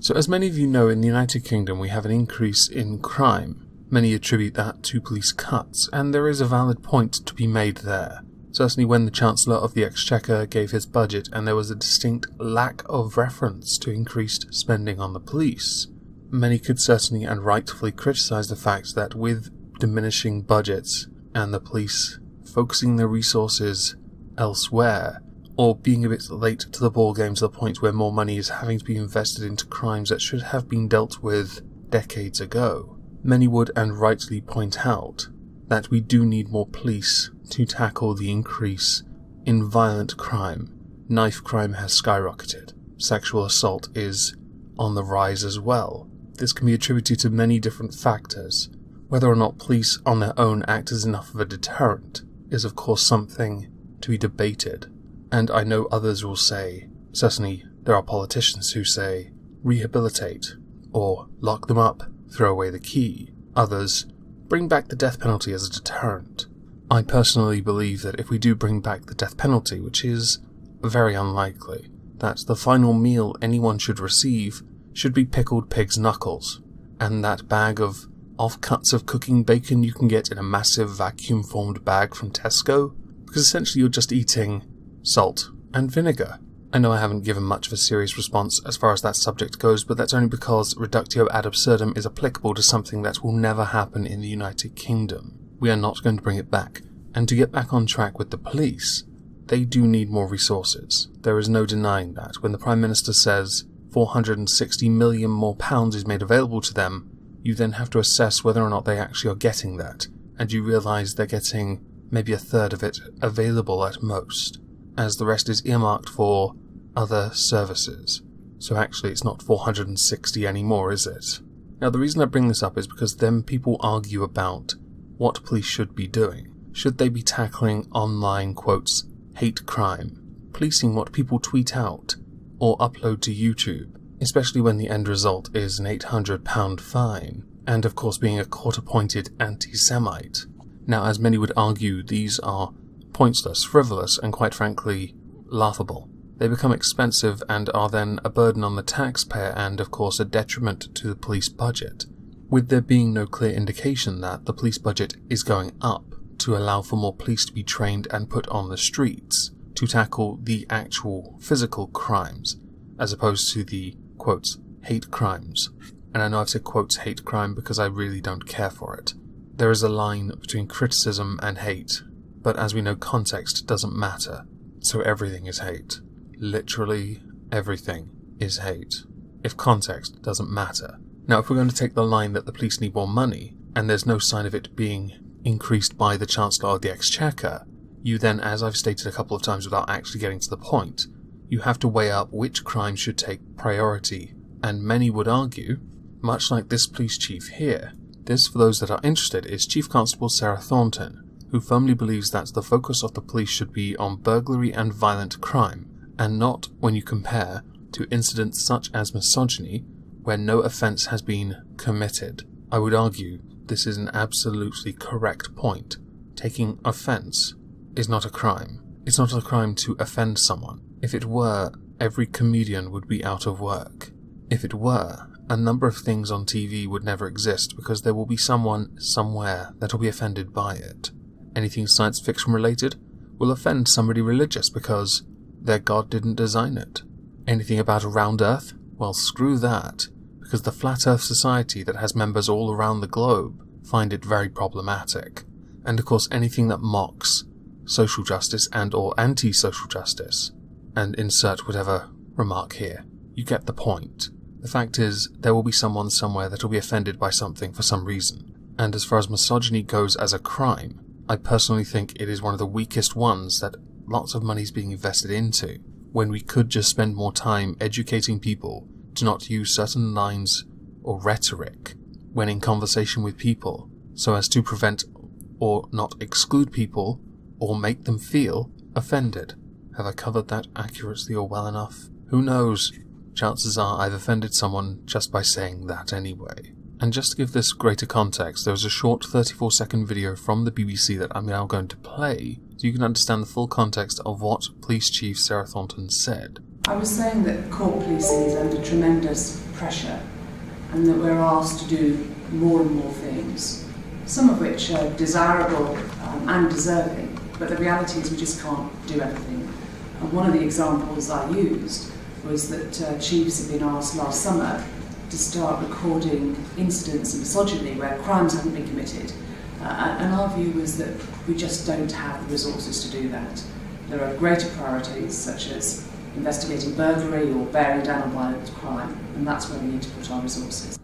So as many of you know, in the United Kingdom we have an increase in crime. Many attribute that to police cuts, and there is a valid point to be made there. Certainly when the Chancellor of the Exchequer gave his budget and there was a distinct lack of reference to increased spending on the police, many could certainly and rightfully criticise the fact that with diminishing budgets and the police focusing their resources elsewhere, or being a bit late to the ballgame to the point where more money is having to be invested into crimes that should have been dealt with decades ago, many would and rightly point out that we do need more police to tackle the increase in violent crime. Knife crime has skyrocketed. Sexual assault is on the rise as well. This can be attributed to many different factors. Whether or not police on their own act as enough of a deterrent is of course something to be debated. And I know others will say, certainly there are politicians who say, rehabilitate, or lock them up, throw away the key. Others, bring back the death penalty as a deterrent. I personally believe that if we do bring back the death penalty, which is very unlikely, that the final meal anyone should receive should be pickled pig's knuckles, and that bag of offcuts of cooking bacon you can get in a massive vacuum-formed bag from Tesco, because essentially you're just eating salt and vinegar. I know I haven't given much of a serious response as far as that subject goes, but that's only because reductio ad absurdum is applicable to something that will never happen in the United Kingdom. We are not going to bring it back. And to get back on track with the police, they do need more resources. There is no denying that. When the Prime Minister says 460 million more pounds is made available to them, you then have to assess whether or not they actually are getting that, and you realise they're getting maybe a third of it available at most, as the rest is earmarked for other services. So actually it's not 460 anymore, is it? Now the reason I bring this up is because then people argue about what police should be doing. Should they be tackling online, quotes, hate crime, policing what people tweet out or upload to YouTube, especially when the end result is an £800 fine, and of course being a court-appointed anti-Semite. Now, as many would argue, these are pointless, frivolous, and quite frankly, laughable. They become expensive and are then a burden on the taxpayer and, of course, a detriment to the police budget, with there being no clear indication that the police budget is going up to allow for more police to be trained and put on the streets to tackle the actual physical crimes, as opposed to the, quotes, hate crimes. And I know I've said quotes hate crime because I really don't care for it. There is a line between criticism and hate, but as we know, context doesn't matter, so everything is hate. Literally everything is hate, if context doesn't matter. Now, if we're going to take the line that the police need more money, and there's no sign of it being increased by the Chancellor of the Exchequer, you then, as I've stated a couple of times without actually getting to the point, you have to weigh up which crimes should take priority, and many would argue, much like this police chief here, this, for those that are interested, is Chief Constable Sarah Thornton, who firmly believes that the focus of the police should be on burglary and violent crime, and not when you compare to incidents such as misogyny, where no offence has been committed. I would argue this is an absolutely correct point. Taking offence is not a crime. It's not a crime to offend someone. If it were, every comedian would be out of work. If it were, a number of things on TV would never exist because there will be someone somewhere that will be offended by it. Anything science fiction related will offend somebody religious because their god didn't design it. Anything about a round earth? Well, screw that, because the Flat Earth Society that has members all around the globe find it very problematic. And of course anything that mocks social justice and or anti-social justice, and insert whatever remark here. You get the point. The fact is, there will be someone somewhere that will be offended by something for some reason. And as far as misogyny goes as a crime, I personally think it is one of the weakest ones that lots of money is being invested into, when we could just spend more time educating people to not use certain lines or rhetoric when in conversation with people, so as to prevent or not exclude people or make them feel offended. Have I covered that accurately or well enough? Who knows? Chances are I've offended someone just by saying that anyway. And just to give this greater context, there was a short 34-second video from the BBC that I'm now going to play, so you can understand the full context of what Police Chief Sarah Thornton said. I was saying that court policing is under tremendous pressure, and that we're asked to do more and more things, some of which are desirable and deserving, but the reality is we just can't do everything. And one of the examples I used was that chiefs have been asked last summer to start recording incidents of misogyny where crimes haven't been committed. And our view was that we just don't have the resources to do that. There are greater priorities, such as investigating burglary or bearing down on violent crime, and that's where we need to put our resources.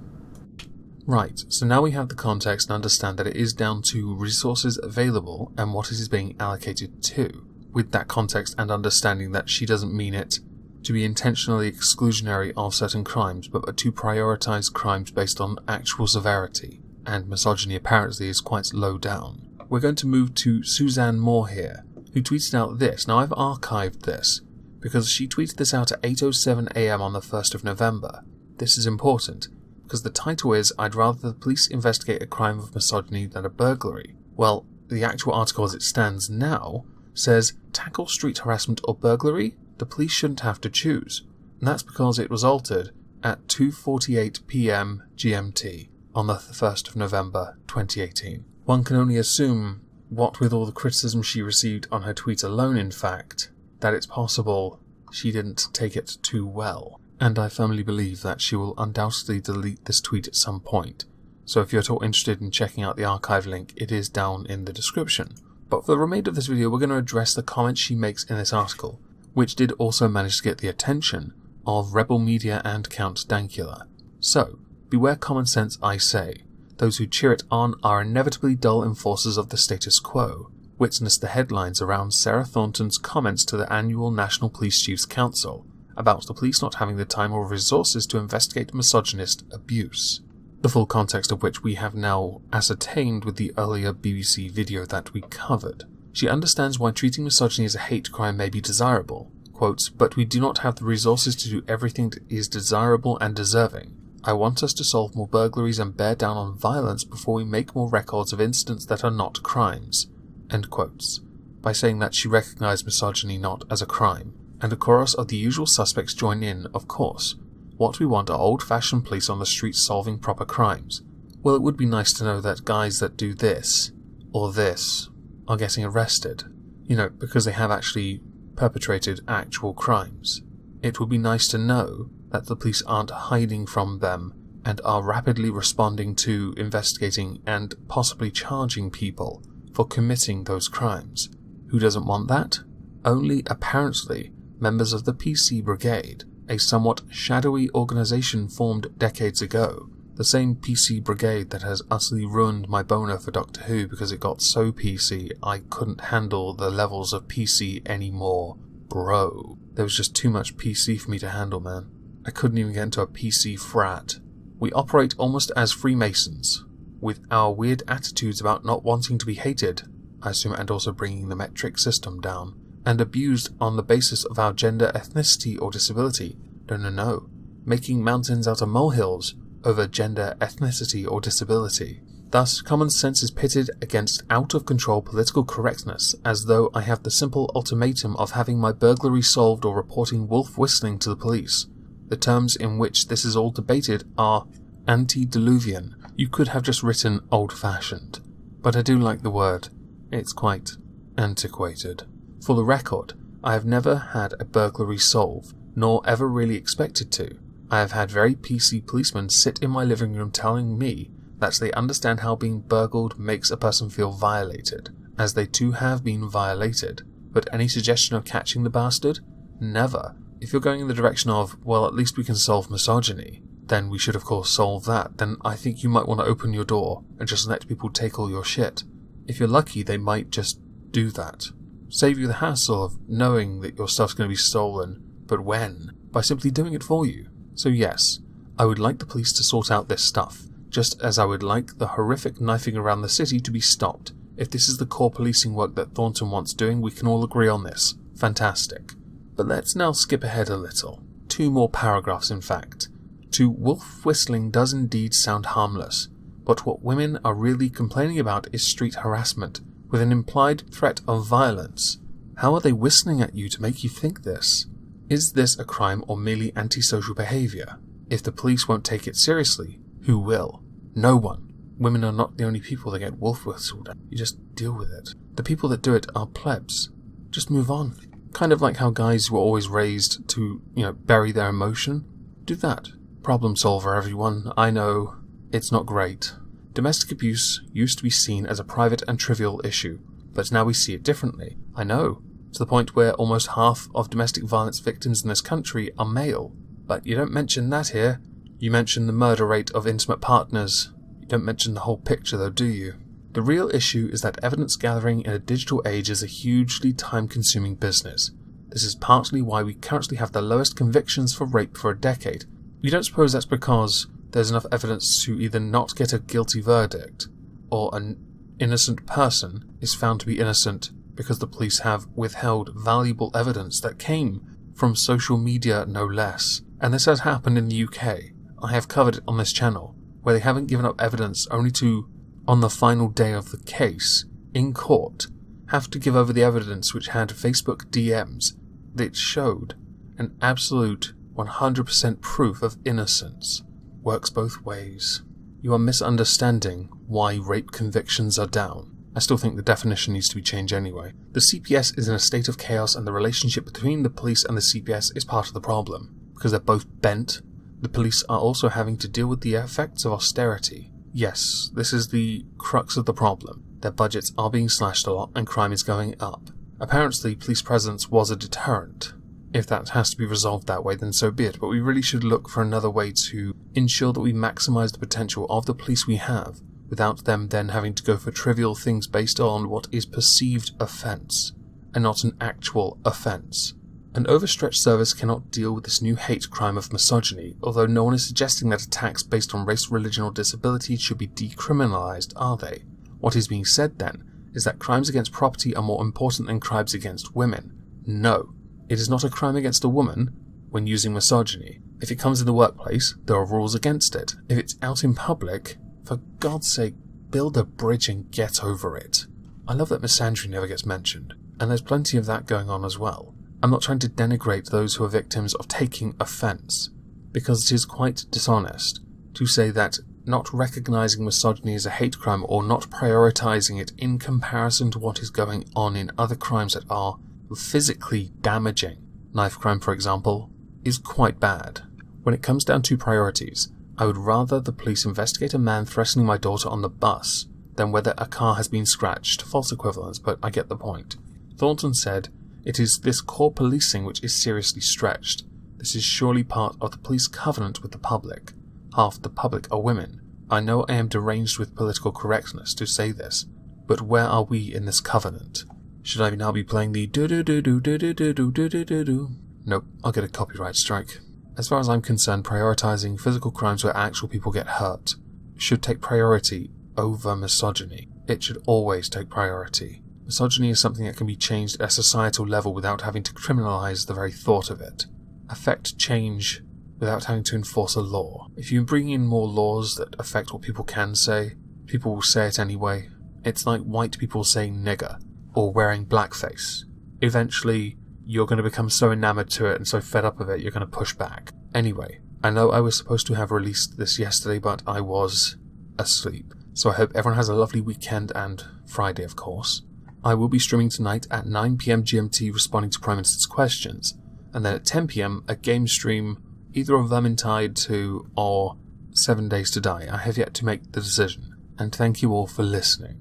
Right, so now we have the context and understand that it is down to resources available and what it is being allocated to. With that context and understanding that she doesn't mean it to be intentionally exclusionary of certain crimes, but to prioritise crimes based on actual severity, and misogyny apparently is quite low down. We're going to move to Suzanne Moore here, who tweeted out this. Now I've archived this, because she tweeted this out at 8:07 AM on the 1st of November. This is important, because the title is, I'd rather the police investigate a crime of misogyny than a burglary. Well, the actual article as it stands now says, tackle street harassment or burglary? The police shouldn't have to choose. And that's because it was altered at 2:48 PM GMT on the 1st of November 2018. One can only assume, what with all the criticism she received on her tweet alone in fact, that it's possible she didn't take it too well. And I firmly believe that she will undoubtedly delete this tweet at some point. So if you're at all interested in checking out the archive link, it is down in the description. But for the remainder of this video, we're going to address the comments she makes in this article, which did also manage to get the attention of Rebel Media and Count Dankula. So, beware common sense, I say. Those who cheer it on are inevitably dull enforcers of the status quo. Witness the headlines around Sarah Thornton's comments to the annual National Police Chiefs Council about the police not having the time or resources to investigate misogynist abuse. The full context of which we have now ascertained with the earlier BBC video that we covered. She understands why treating misogyny as a hate crime may be desirable. Quotes, but we do not have the resources to do everything that is desirable and deserving. I want us to solve more burglaries and bear down on violence before we make more records of incidents that are not crimes. End quotes. By saying that she recognised misogyny not as a crime. And a chorus of the usual suspects join in, of course. What we want are old-fashioned police on the streets solving proper crimes. Well, it would be nice to know that guys that do this, or this, are getting arrested. You know, because they have actually perpetrated actual crimes. It would be nice to know that the police aren't hiding from them and are rapidly responding to, investigating, and possibly charging people for committing those crimes. Who doesn't want that? Only, apparently, members of the PC Brigade, a somewhat shadowy organisation formed decades ago. The same PC Brigade that has utterly ruined my boner for Doctor Who because it got so PC I couldn't handle the levels of PC anymore. Bro. There was just too much PC for me to handle, man. I couldn't even get into a PC frat. We operate almost as Freemasons, with our weird attitudes about not wanting to be hated, I assume, and also bringing the metric system down, and abused on the basis of our gender, ethnicity, or disability. No. Making mountains out of molehills over gender, ethnicity, or disability. Thus, common sense is pitted against out-of-control political correctness, as though I have the simple ultimatum of having my burglary solved or reporting wolf whistling to the police. The terms in which this is all debated are antediluvian. You could have just written old-fashioned. But I do like the word. It's quite antiquated. For the record, I have never had a burglary solve, nor ever really expected to. I have had very PC policemen sit in my living room telling me that they understand how being burgled makes a person feel violated, as they too have been violated. But any suggestion of catching the bastard? Never. If you're going in the direction of, well, at least we can solve misogyny, then we should of course solve that, then I think you might want to open your door and just let people take all your shit. If you're lucky, they might just do that. Save you the hassle of knowing that your stuff's going to be stolen, but when? By simply doing it for you. So yes, I would like the police to sort out this stuff, just as I would like the horrific knifing around the city to be stopped. If this is the core policing work that Thornton wants doing, we can all agree on this. Fantastic. But let's now skip ahead a little. 2 more paragraphs in fact. To wolf whistling does indeed sound harmless, but what women are really complaining about is street harassment, with an implied threat of violence. How are they whistling at you to make you think this? Is this a crime or merely antisocial behaviour? If the police won't take it seriously, who will? No one. Women are not the only people that get wolf whistled at. You just deal with it. The people that do it are plebs. Just move on. Kind of like how guys were always raised to, bury their emotion. Do that. Problem solver, everyone. I know it's not great. Domestic abuse used to be seen as a private and trivial issue, but now we see it differently. I know. To the point where almost half of domestic violence victims in this country are male. But you don't mention that here. You mention the murder rate of intimate partners. You don't mention the whole picture though, do you? The real issue is that evidence gathering in a digital age is a hugely time-consuming business. This is partly why we currently have the lowest convictions for rape for a decade. You don't suppose that's because there's enough evidence to either not get a guilty verdict, or an innocent person is found to be innocent because the police have withheld valuable evidence that came from social media no less. And this has happened in the UK. I have covered it on this channel, where they haven't given up evidence only to, on the final day of the case, in court, have to give over the evidence which had Facebook DMs that showed an absolute 100% proof of innocence. Works both ways. You are misunderstanding why rape convictions are down. I still think the definition needs to be changed anyway. The CPS is in a state of chaos, and the relationship between the police and the CPS is part of the problem. Because they're both bent, the police are also having to deal with the effects of austerity. Yes, this is the crux of the problem. Their budgets are being slashed a lot and crime is going up. Apparently, police presence was a deterrent. If that has to be resolved that way, then so be it, but we really should look for another way to ensure that we maximise the potential of the police we have, without them then having to go for trivial things based on what is perceived offence, and not an actual offence. An overstretched service cannot deal with this new hate crime of misogyny, although no one is suggesting that attacks based on race, religion or disability should be decriminalised, are they? What is being said then is that crimes against property are more important than crimes against women. No. It is not a crime against a woman when using misogyny. If it comes in the workplace, there are rules against it. If it's out in public, for God's sake, build a bridge and get over it. I love that misandry never gets mentioned, and there's plenty of that going on as well. I'm not trying to denigrate those who are victims of taking offence, because it is quite dishonest to say that not recognising misogyny as a hate crime or not prioritising it in comparison to what is going on in other crimes that are physically damaging, knife crime for example, is quite bad. When it comes down to priorities, I would rather the police investigate a man threatening my daughter on the bus than whether a car has been scratched. False equivalence, but I get the point. Thornton said, "It is this core policing which is seriously stretched. This is surely part of the police covenant with the public. Half the public are women. I know I am deranged with political correctness to say this, but where are we in this covenant? Should I now be playing the do-do-do-do-do-do-do-do-do-do-do? Nope, I'll get a copyright strike. As far as I'm concerned, prioritising physical crimes where actual people get hurt should take priority over misogyny. It should always take priority. Misogyny is something that can be changed at a societal level without having to criminalise the very thought of it. Affect change without having to enforce a law. If you bring in more laws that affect what people can say, people will say it anyway. It's like white people saying nigger, or wearing blackface. Eventually, you're going to become so enamoured to it and so fed up of it, you're going to push back. Anyway, I know I was supposed to have released this yesterday, but I was asleep. So I hope everyone has a lovely weekend and Friday, of course. I will be streaming tonight at 9 PM GMT responding to Prime Minister's questions, and then at 10 PM a game stream either of Vermintide 2 or 7 Days to Die. I have yet to make the decision, and thank you all for listening.